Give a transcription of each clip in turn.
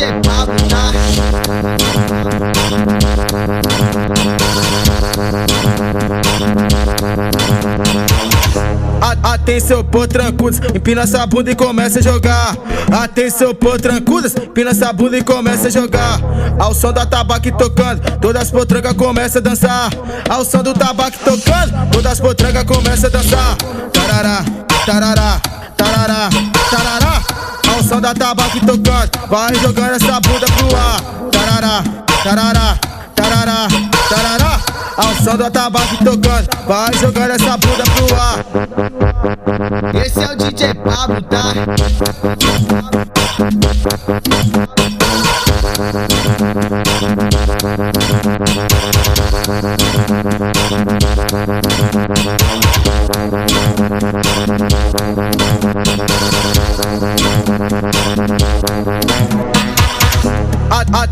DJ Pablo, tá? Atenção, pô, trancudos, empina essa bunda e começa a jogar. Atenção, pô, trancudos, empina essa bunda e começa a jogar. Ao som da tabaco tocando, todas as potrancas começam a dançar. Ao som do tabaco tocando, todas as potrancas começam a dançar. Tarará, tarará, tarará, tarará. Ao som da tabaco tocando, vai jogando essa bunda pro ar. Tarará, tarará, tarará, tarará. Ao som do tabaco tocando, vai jogando essa bunda pro ar. Esse é o DJ Pablo, tá?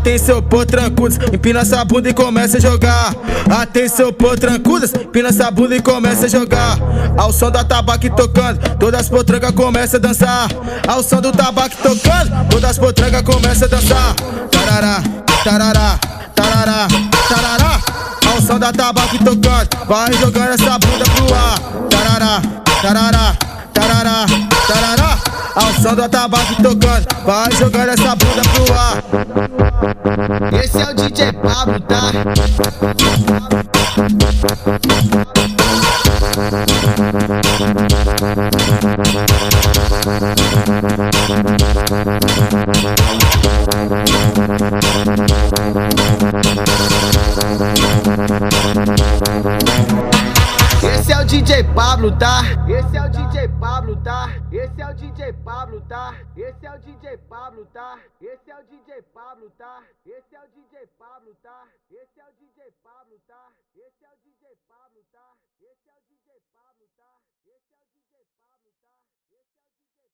Atenção, pô, trancudos, empina essa bunda e começa a jogar. Atenção, pô, trancudos, empina essa bunda e começa a jogar. Ao som da tabaco tocando, todas as potrancas começam a dançar. Ao som do tabaco tocando, todas as potrancas começam a dançar. Tarará, tarará, tarará, tarará. Ao som da tabaco tocando, vai jogando essa bunda pro ar. Tarará, tarará, tarará, tarará. Ao som do tabaco tocando, vai jogando essa bunda pro ar. Esse é o DJ Pablo, tá? Esse é o DJ Pablo, tá? Esse é o DJ Pablo, tá? Esse é o DJ Pablo, tá? Esse é o DJ Pablo, tá? Esse é o DJ Pablo, tá? Esse é o DJ Pablo, tá? Esse é o DJ Pablo, tá? Esse é o DJ Pablo, tá? Esse é o DJ Pablo, tá? Esse é o DJ Pablo, tá?